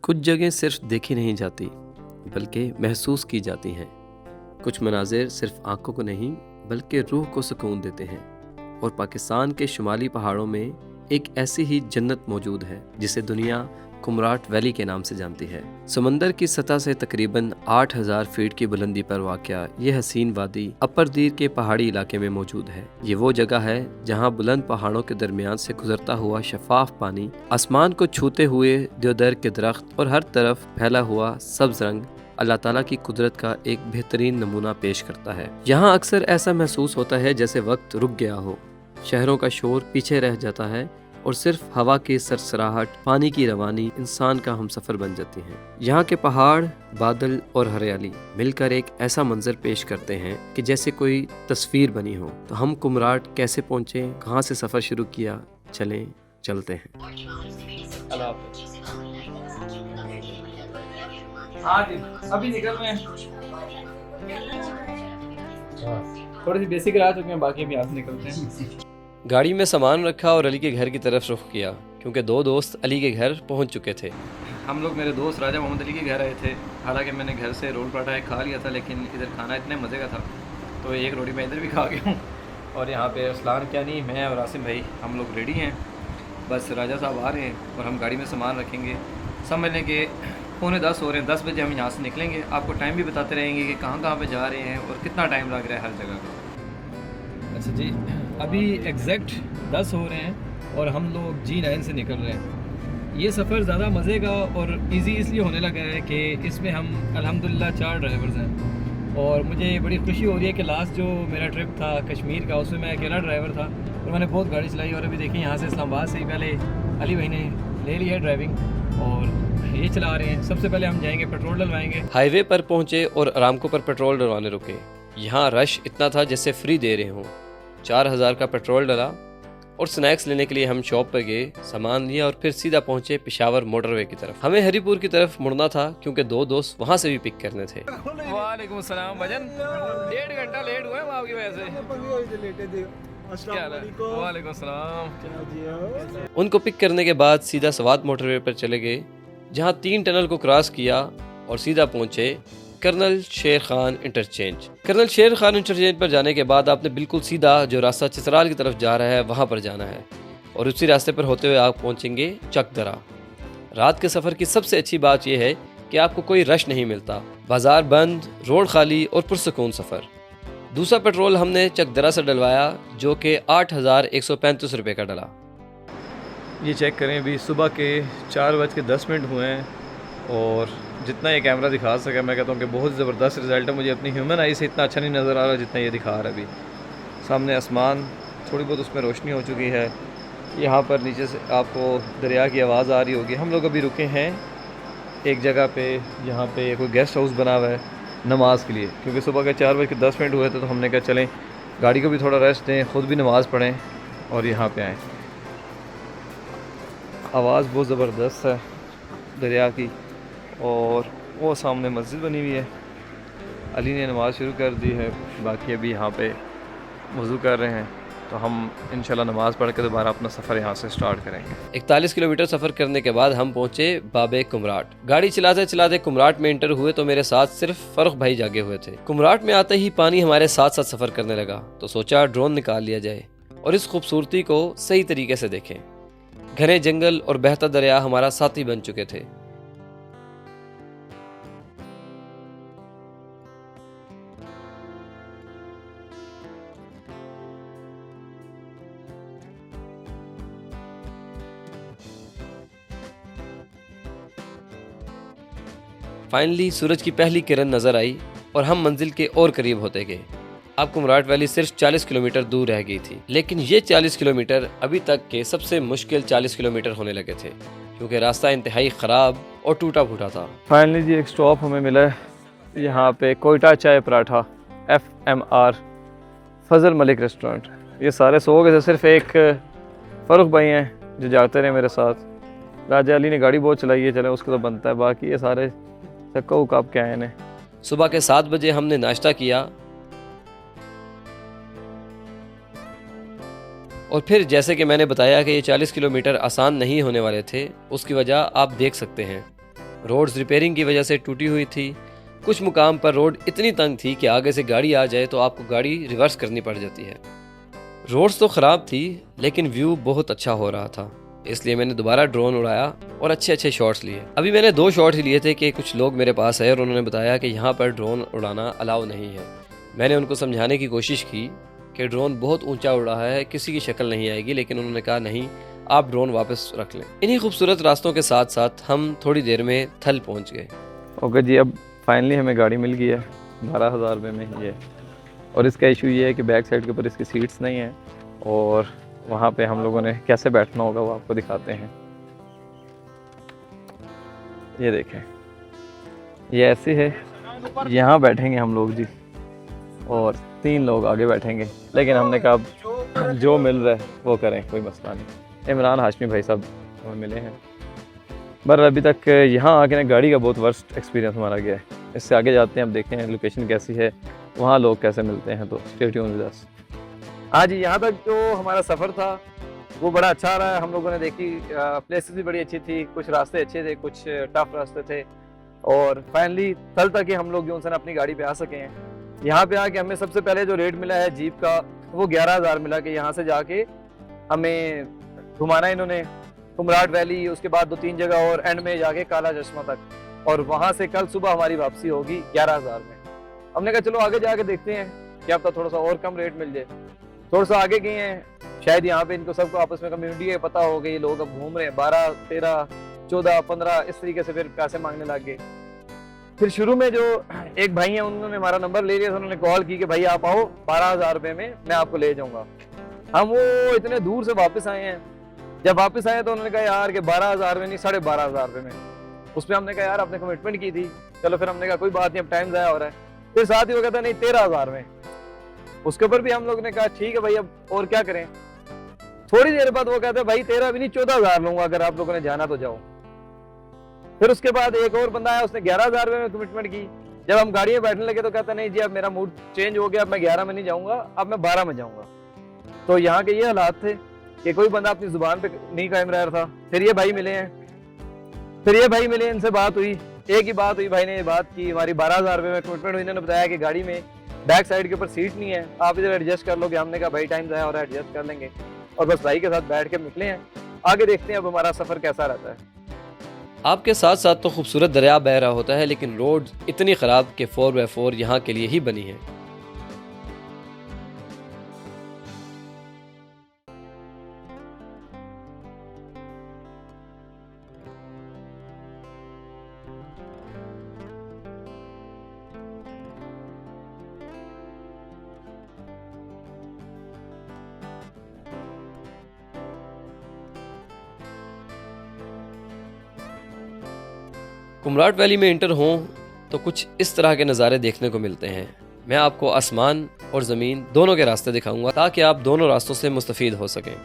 कुछ जगहें सिर्फ देखी नहीं जाती बल्कि महसूस की जाती हैं। कुछ मनाजिर सिर्फ आंखों को नहीं बल्कि रूह को सुकून देते हैं। और पाकिस्तान के शुमाली पहाड़ों में एक ऐसी ही जन्नत मौजूद है जिसे दुनिया कुमराट वैली के नाम से जानती है। समंदर की सतह से तकरीबन 8000 फीट की बुलंदी पर वाक़या ये हसीन वादी अपर दीर के पहाड़ी इलाके में मौजूद है। ये वो जगह है जहाँ बुलंद पहाड़ों के दरमियान से गुजरता हुआ शफाफ पानी, आसमान को छूते हुए देवदार के दरख्त और हर तरफ फैला हुआ सब्ज रंग अल्लाह ताला की कुदरत का एक बेहतरीन नमूना पेश करता है। यहाँ अक्सर ऐसा महसूस होता है जैसे वक्त रुक गया हो, शहरों का शोर पीछे रह जाता है और सिर्फ हवा की सरसराहट, पानी की रवानी इंसान का हमसफर बन जाती है। यहाँ के पहाड़, बादल और हरियाली मिलकर एक ऐसा मंजर पेश करते हैं कि जैसे कोई तस्वीर बनी हो। तो हम कुमराट कैसे पहुँचे, कहाँ से सफ़र शुरू किया, चलें चलते हैं। हाँ जी, अभी निकल रहे हैं। थोड़ी सी बेसिक रहा चुके हैं, बाकी अभी यहाँ से निकलते हैं। गाड़ी में सामान रखा और अली के घर की तरफ रुख किया क्योंकि दो दोस्त अली के घर पहुंच चुके थे। हम लोग मेरे दोस्त राजा मोहम्मद अली के घर आए थे। हालांकि मैंने घर से रोल पराठा एक खा लिया था, लेकिन इधर खाना इतने मज़े का था तो एक रोटी मैं इधर भी खा गया हूँ। और यहाँ पे असलान क्या नहीं, मैं और आसिम भाई हम लोग रेडी हैं। बस राजा साहब आ रहे हैं और हम गाड़ी में सामान रखेंगे। समझ लें कि 9:45 हो रहे हैं, 10 बजे हम यहाँ से निकलेंगे। आपको टाइम भी बताते रहेंगे कि कहाँ कहाँ पे जा रहे हैं और कितना टाइम लग रहा है हर जगह का। अच्छा जी, अभी एग्जैक्ट 10 हो रहे हैं और हम लोग G9 से निकल रहे हैं। ये सफ़र ज़्यादा मज़े का और इजी इसलिए होने लगा है कि इसमें हम अल्हम्दुलिल्लाह 4 ड्राइवर्स हैं। और मुझे बड़ी खुशी हो रही है कि लास्ट जो मेरा ट्रिप था कश्मीर का, उसमें मैं अकेला ड्राइवर था और मैंने बहुत गाड़ी चलाई। और अभी देखिए यहाँ से इस्लामाबाद से ही पहले अली भाई ने ले लिया ड्राइविंग और ये चला रहे हैं। सबसे पहले हम जाएंगे पेट्रोल डलवाएंगे। हाईवे पर पहुंचे और अरामको पर पेट्रोल डलवाने रुके। यहाँ रश इतना था जैसे फ्री दे रहे हों। 4000 का पेट्रोल डला और स्नैक्स लेने के लिए हम शॉप पर गए, सामान लिया और फिर सीधा पहुंचे पेशावर मोटरवे की तरफ। हमें हरीपुर की तरफ मुड़ना था क्योंकि दो दोस्त वहां से भी पिक करने थे। वालेकुम सलाम भजन, 1.5 घंटा लेट हुए हम आपकी वजह से। वालेकुम सलाम। उनको पिक करने के बाद सीधा सवात मोटरवे पर चले गए, जहां 3 टनल को क्रॉस किया और सीधा पहुंचे कर्नल शेर खान इंटरचेंज। कर्नल शेर खान इंटरचेंज पर जाने के बाद आपने बिल्कुल सीधा जो रास्ता चित्राल की तरफ जा रहा है वहां पर जाना है और उसी रास्ते पर होते हुए आप पहुंचेंगे चकदरा। रात के सफ़र की सबसे अच्छी बात यह है कि आपको कोई रश नहीं मिलता, बाजार बंद, रोड खाली और पुरसकून सफ़र। दूसरा पेट्रोल हमने चकदरा से डलवाया जो कि 8135 रुपये का डला। ये चेक करें, अभी सुबह के 4:10 हुए हैं और जितना ये कैमरा दिखा सका मैं कहता हूँ कि बहुत ज़बरदस्त रिज़ल्ट है। मुझे अपनी ह्यूमन आई से इतना अच्छा नहीं नज़र आ रहा जितना ये दिखा रहा है। अभी सामने आसमान, थोड़ी बहुत उसमें रोशनी हो चुकी है। यहाँ पर नीचे से आपको दरिया की आवाज़ आ रही होगी। हम लोग अभी रुके हैं एक जगह पे, यहाँ पे कोई गेस्ट हाउस बना हुआ है नमाज़ के लिए, क्योंकि सुबह के 4:10 हुए थे तो हमने कहा चलें गाड़ी को भी थोड़ा रेस्ट दें, ख़ुद भी नमाज़ पढ़ें और यहाँ पे आएँ। आवाज़ बहुत ज़बरदस्त है दरिया की और वो सामने मस्जिद बनी हुई है। अली ने नमाज़ शुरू कर दी है, बाकी अभी यहाँ पे वज़ू कर रहे हैं तो हम इंशाल्लाह नमाज़ पढ़ के दोबारा अपना सफ़र यहाँ से स्टार्ट करेंगे। 41 किलोमीटर सफ़र करने के बाद हम पहुँचे बाबे कुमराट। गाड़ी चलाते चलाते कुमराट में इंटर हुए तो मेरे साथ सिर्फ फरुख भाई जागे हुए थे। कुमराट में आते ही पानी हमारे साथ साथ सफ़र करने लगा तो सोचा ड्रोन निकाल लिया जाए और इस खूबसूरती को सही तरीके से देखें। घने जंगल और बहता दरिया हमारा साथी बन चुके थे। फाइनली सूरज की पहली किरण नजर आई और हम मंजिल के और करीब होते गए। अब कुमराट वैली सिर्फ 40 किलोमीटर दूर रह गई थी, लेकिन ये 40 किलोमीटर अभी तक के सबसे मुश्किल 40 किलोमीटर होने लगे थे क्योंकि रास्ता इंतहाई ख़राब और टूटा फूटा था। फाइनली जी एक स्टॉप हमें मिला है यहाँ पे, कोयटा चाय पराठा FMR फजल मलिक रेस्टोरेंट। ये सारे सो गए थे, सिर्फ एक फरुख भाई हैं जो जागते रहे मेरे साथ। राजा अली ने गाड़ी बहुत चलाई है, चले उसको तो बनता है, बाकी ये सारे चक्का उकाब के आए हैं। सुबह के 7 बजे हमने नाश्ता किया और फिर जैसे कि मैंने बताया कि ये 40 किलोमीटर आसान नहीं होने वाले थे, उसकी वजह आप देख सकते हैं। रोड्स रिपेयरिंग की वजह से टूटी हुई थी। कुछ मुकाम पर रोड इतनी तंग थी कि आगे से गाड़ी आ जाए तो आपको गाड़ी रिवर्स करनी पड़ जाती है। रोड्स तो ख़राब थी लेकिन व्यू बहुत अच्छा हो रहा था, इसलिए मैंने दोबारा ड्रोन उड़ाया और अच्छे अच्छे शॉट्स लिए। अभी मैंने 2 शॉट ही लिए थे कि कुछ लोग मेरे पास आए और उन्होंने बताया कि यहाँ पर ड्रोन उड़ाना अलाउ नहीं है। मैंने उनको समझाने की कोशिश की कि ड्रोन बहुत ऊंचा उड़ रहा है, किसी की शक्ल नहीं आएगी, लेकिन उन्होंने कहा नहीं, आप ड्रोन वापस रख लें। इन्हीं खूबसूरत रास्तों के साथ साथ हम थोड़ी देर में थल पहुँच गए। ओके जी, अब फाइनली हमें गाड़ी मिल गई है 12,000 रुपये में ही है। और इसका इशू ये है कि बैक साइड के ऊपर इसकी सीट्स नहीं हैं और वहाँ पे हम लोगों ने कैसे बैठना होगा वो आपको दिखाते हैं। ये देखें, ये ऐसे है, यहाँ बैठेंगे हम लोग जी और 3 लोग आगे बैठेंगे, लेकिन हमने कहा जो मिल रहा है वो करें, कोई मसला नहीं। इमरान हाशमी भाई साहब हमें मिले हैं, पर अभी तक यहाँ आके ना गाड़ी का बहुत वर्स्ट एक्सपीरियंस हमारा गया है। इससे आगे जाते हैं, अब देखते हैं लोकेशन कैसी है, वहाँ लोग कैसे मिलते हैं, तो स्टे ट्यून विद अस। हाँ जी, यहाँ तक जो हमारा सफ़र था वो बड़ा अच्छा रहा है। हम लोगों ने देखी प्लेसेस भी बड़ी अच्छी थी, कुछ रास्ते अच्छे थे, कुछ टफ रास्ते थे, और फाइनली थल तक ही हम लोग जो उनसे अपनी गाड़ी पे आ सके हैं। यहाँ पे आके हमें सबसे पहले जो रेट मिला है जीप का वो 11,000 मिला कि यहाँ से जाके हमें घुमाना इन्होंने कुमराट वैली, उसके बाद 2-3 जगह और एंड में जाके काला चश्मा तक, और वहाँ से कल सुबह हमारी वापसी होगी 11,000 में। हमने कहा चलो आगे जाके देखते हैं, क्या पता थोड़ा सा और कम रेट मिल जाए। थोड़ा सा आगे गए हैं, शायद यहाँ पे इनको सबको आपस में कम्युनिटी है पता हो गई, लोग अब घूम रहे हैं 12, 13, 14, 15 इस तरीके से फिर पैसे मांगने लग गए। फिर शुरू में जो एक भाई हैं उन्होंने हमारा नंबर ले लिया, उन्होंने कॉल की कि भाई आप आओ 12,000 रुपये में मैं आपको ले जाऊंगा। हम वो इतने दूर से वापस आए हैं, जब वापस आए तो उन्होंने कहा यार कि 12,000 में नहीं 12,500 रुपये में। उस पर हमने कहा यार आपने कमिटमेंट की थी, चलो फिर हमने कहा कोई बात नहीं, अब टाइम ज़ाया हो रहा है। फिर साथ ही वो कहता नहीं 13,000 में। उसके ऊपर भी हम लोग ने कहा ठीक है भाई अब और क्या करें। थोड़ी देर बाद वो कहता है भाई 13 भी नहीं 14,000 लूंगा, अगर आप लोगों ने जाना तो जाओ। फिर उसके बाद एक और बंदा आया, उसने 11,000 रुपये में कमिटमेंट की। जब हम गाड़ी में बैठने लगे तो कहता नहीं जी अब मेरा मूड चेंज हो गया, अब मैं 11 में नहीं जाऊंगा, अब मैं 12 में जाऊंगा। तो यहाँ के ये हालात थे कि कोई बंदा अपनी जुबान पे नहीं कायम रह रहा था। फिर ये भाई मिले हैं, इनसे बात हुई, एक ही बात हुई, भाई ने ये बात की, हमारी 12,000 रुपये में कमिटमेंट हुई। इन्होंने बताया कि गाड़ी में बैक साइड के ऊपर सीट नहीं है, आप इधर एडजस्ट कर लोगे। हमने कहा भाई टाइम ज़ाया हो रहा है, एडजस्ट कर लेंगे, और बस भाई के साथ बैठ के निकले हैं। आगे देखते हैं अब हमारा सफ़र कैसा रहता है। आपके साथ साथ तो खूबसूरत दरिया बह रहा होता है, लेकिन रोड इतनी ख़राब कि 4x4 यहाँ के लिए ही बनी है। कुमराट वैली में इंटर हों तो कुछ इस तरह के नज़ारे देखने को मिलते हैं। मैं आपको आसमान और ज़मीन दोनों के रास्ते दिखाऊंगा ताकि आप दोनों रास्तों से मुस्तफ़ीद हो सकें।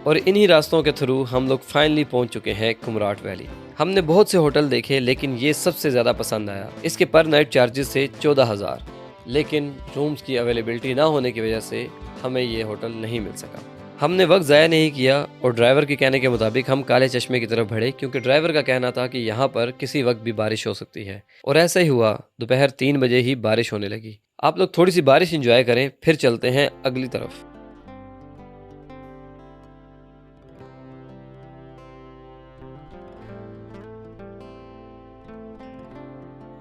और इन्हीं रास्तों के थ्रू हम लोग फाइनली पहुंच चुके हैं कुमराट वैली। हमने बहुत से होटल देखे लेकिन ये सबसे ज़्यादा पसंद आया। इसके पर नाइट चार्जेस थे 14,000, लेकिन रूम्स की अवेलेबिलिटी ना होने की वजह से हमें ये होटल नहीं मिल सका। हमने वक्त ज़ाया नहीं किया और ड्राइवर के कहने के मुताबिक हम काले चश्मे की तरफ बढ़े, क्योंकि ड्राइवर का कहना था कि यहाँ पर किसी वक्त भी बारिश हो सकती है। और ऐसा ही हुआ, दोपहर 3 बजे ही बारिश होने लगी। आप लोग थोड़ी सी बारिश इंजॉय करें, फिर चलते हैं अगली तरफ।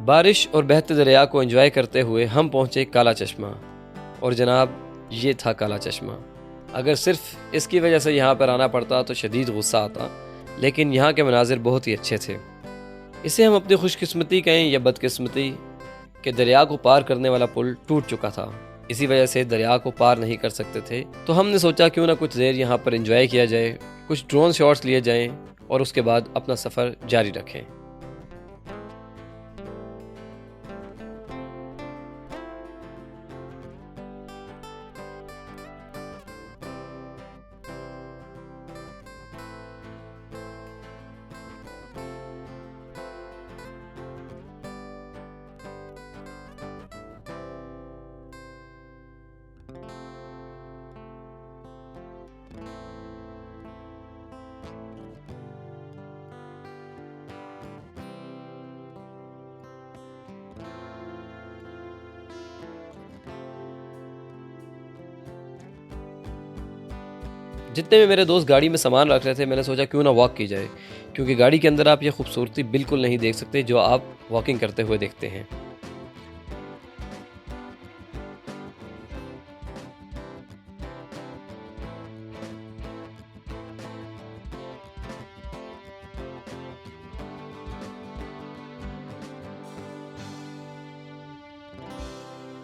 बारिश और बहते दरिया को एंजॉय करते हुए हम पहुँचे काला चश्मा। और जनाब, ये था काला चश्मा। अगर सिर्फ इसकी वजह से यहाँ पर आना पड़ता तो शदीद गुस्सा आता, लेकिन यहाँ के मनाजिर बहुत ही अच्छे थे। इसे हम अपनी खुशकिस्मती कहें या बदकिस्मती कि दरिया को पार करने वाला पुल टूट चुका था, इसी वजह से दरिया को पार नहीं कर सकते थे। तो हमने सोचा क्यों ना कुछ देर यहाँ पर एंजॉय किया जाए, कुछ ड्रोन शॉट्स लिए जाएं और उसके बाद अपना सफ़र जारी रखें। जितने भी मेरे दोस्त गाड़ी में सामान रख रहे थे, मैंने सोचा क्यों ना वॉक की जाए, क्योंकि गाड़ी के अंदर आप ये खूबसूरती बिल्कुल नहीं देख सकते जो आप वॉकिंग करते हुए देखते हैं।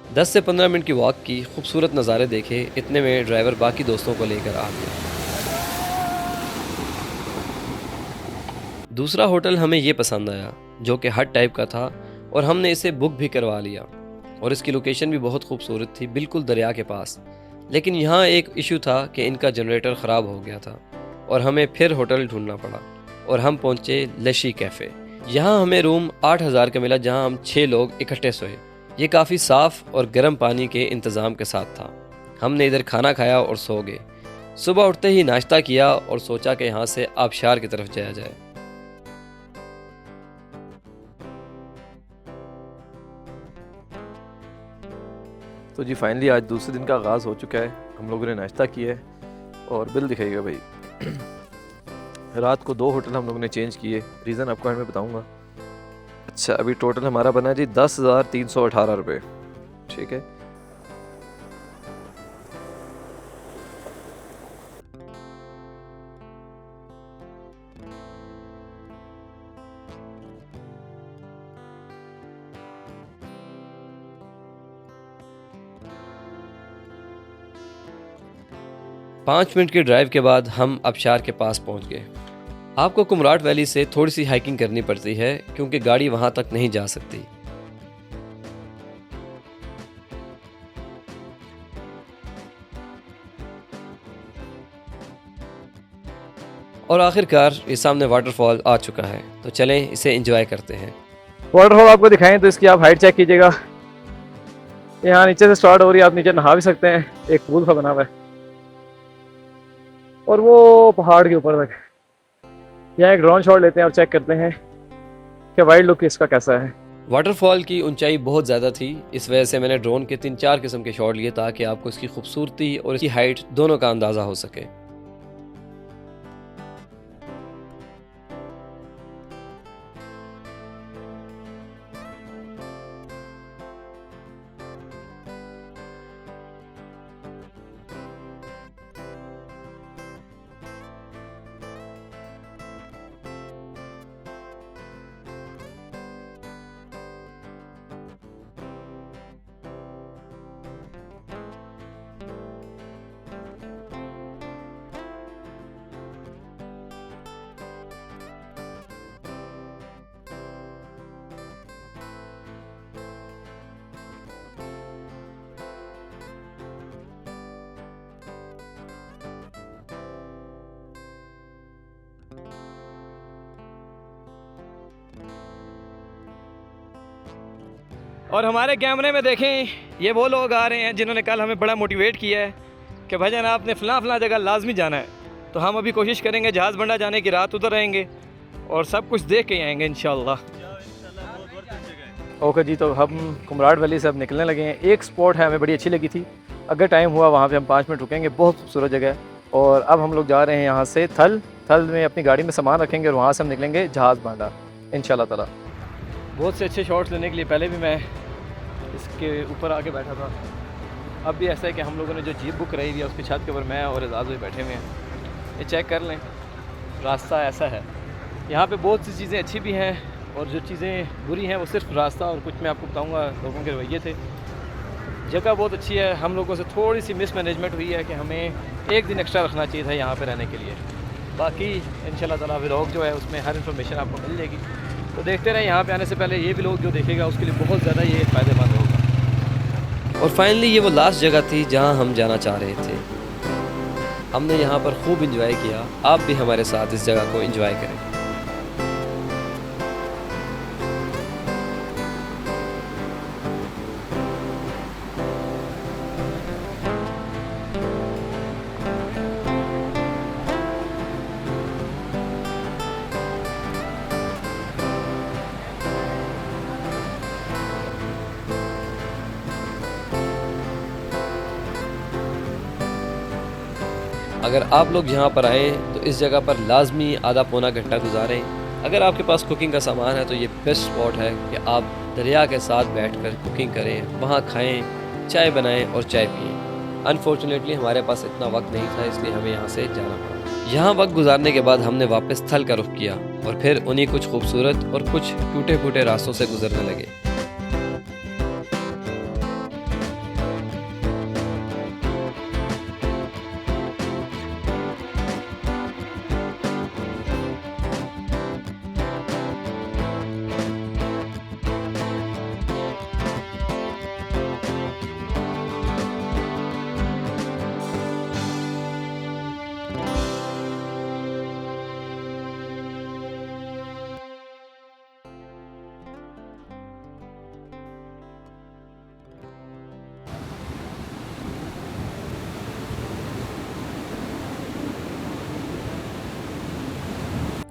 दस से 15 मिनट की वॉक की, खूबसूरत नज़ारे देखे, इतने में ड्राइवर बाकी दोस्तों को लेकर आ गया। दूसरा होटल हमें ये पसंद आया, जो कि हट टाइप का था, और हमने इसे बुक भी करवा लिया। और इसकी लोकेशन भी बहुत खूबसूरत थी, बिल्कुल दरिया के पास। लेकिन यहाँ एक इशू था कि इनका जनरेटर ख़राब हो गया था और हमें फिर होटल ढूंढना पड़ा और हम पहुँचे लशी कैफ़े। यहाँ हमें रूम 8,000 का मिला, जहाँ हम 6 लोग इकट्ठे सोए। ये काफ़ी साफ़ और गर्म पानी के इंतज़ाम के साथ था। हमने इधर खाना खाया और सो गए। सुबह उठते ही नाश्ता किया और सोचा कि यहाँ से आबशार की तरफ जाया जाए। तो जी फाइनली आज दूसरे दिन का आगाज़ हो चुका है। हम लोगों ने नाश्ता किया है और बिल दिखाइएगा भाई। रात को 2 होटल हम लोगों ने चेंज किए, रीज़न आपको मैं बताऊंगा। अच्छा, अभी टोटल हमारा बना जी 10,318 रुपये। ठीक है, पाँच मिनट की ड्राइव के बाद हम आबशार के पास पहुंच गए। आपको कुमराट वैली से थोड़ी सी हाइकिंग करनी पड़ती है, क्योंकि गाड़ी वहां तक नहीं जा सकती। और आखिरकार ये सामने वाटरफॉल आ चुका है, तो चलें इसे एंजॉय करते हैं। वाटरफॉल आपको दिखाएं तो इसकी आप हाइट चेक कीजिएगा। यहाँ नीचे से स्टार्ट हो रही है, आप नीचे नहा भी सकते हैं। एक पूल सा बना हुआ है और वो पहाड़ के ऊपर तक। यहाँ एक ड्रोन शॉट लेते हैं और चेक करते हैं कि वाइल्ड लुक इसका कैसा है। वाटरफॉल की ऊंचाई बहुत ज़्यादा थी, इस वजह से मैंने ड्रोन के 3-4 किस्म के शॉट लिए ताकि आपको इसकी खूबसूरती और इसकी हाइट दोनों का अंदाज़ा हो सके। और हमारे कैमरे में देखें, ये वो लोग आ रहे हैं जिन्होंने कल हमें बड़ा मोटिवेट किया है कि भाईजान आपने फ़लाँ जगह लाजमी जाना है। तो हम अभी कोशिश करेंगे, जहाज़ बंडा जाने की रात उधर रहेंगे और सब कुछ देख के आएंगे इंशाल्लाह। ओके जी, तो हम कुमराट वैली से अब निकलने लगे हैं। एक स्पॉट है हमें बड़ी अच्छी लगी थी, अगर टाइम हुआ वहाँ पे हम 5 मिनट रुकेंगे, बहुत खूबसूरत जगह है। और अब हम लोग जा रहे हैं यहाँ से थल में अपनी गाड़ी में सामान रखेंगे और वहाँ से हम निकलेंगे जहाज़ बांडा इंशाल्लाह ताला। बहुत से अच्छे शॉट्स लेने के लिए पहले भी मैं इसके ऊपर आके बैठा था। अब भी ऐसा है कि हम लोगों ने जो जीप बुक कराई हुई है उसकी छत के ऊपर मैं और एजाज भाई बैठे हुए हैं। ये चेक कर लें, रास्ता ऐसा है। यहाँ पे बहुत सी चीज़ें अच्छी भी हैं और जो चीज़ें बुरी हैं वो सिर्फ रास्ता और कुछ मैं आपको बताऊँगा लोगों के रवैये थे। जगह बहुत अच्छी है, हम लोगों से थोड़ी सी मिसमैनेजमेंट हुई है कि हमें एक दिन एक्स्ट्रा रखना चाहिए था यहाँ पे रहने के लिए। बाकी इंशाल्लाह ताला व्लॉग जो है उसमें हर इन्फॉर्मेशन आपको मिल जाएगी, तो देखते रहें। यहाँ पे आने से पहले ये व्लॉग जो देखेगा उसके लिए बहुत ज़्यादा ये फ़ायदेमंद होगा। और फाइनली ये वो लास्ट जगह थी जहाँ हम जाना चाह रहे थे। हमने यहाँ पर खूब इंजॉय किया, आप भी हमारे साथ इस जगह को इंजॉय करें। अगर आप लोग यहाँ पर आएँ तो इस जगह पर लाजमी आधा पौना घंटा गुजारें। अगर आपके पास कुकिंग का सामान है तो ये बेस्ट स्पॉट है कि आप दरिया के साथ बैठकर कुकिंग करें, वहाँ खाएं, चाय बनाएं और चाय पिएं। अनफॉर्चुनेटली हमारे पास इतना वक्त नहीं था, इसलिए हमें यहाँ से जाना पड़ा। यहाँ वक्त गुजारने के बाद हमने वापस थल का रुख किया और फिर उन्हीं कुछ खूबसूरत और कुछ टूटे फूटे रास्तों से गुजरने लगे।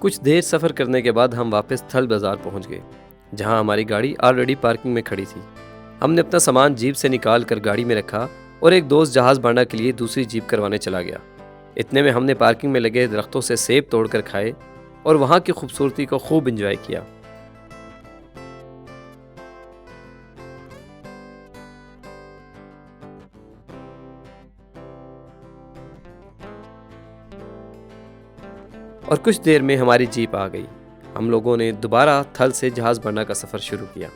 कुछ देर सफ़र करने के बाद हम वापस थल बाज़ार पहुंच गए, जहां हमारी गाड़ी ऑलरेडी पार्किंग में खड़ी थी। हमने अपना सामान जीप से निकाल कर गाड़ी में रखा और एक दोस्त जहाज़ बांडा के लिए दूसरी जीप करवाने चला गया। इतने में हमने पार्किंग में लगे दरख्तों से सेब तोड़कर खाए और वहाँ की खूबसूरती को खूब इंजॉय किया। और कुछ देर में हमारी जीप आ गई। हम लोगों ने दोबारा थल से जहाज़ बांडा का सफ़र शुरू किया।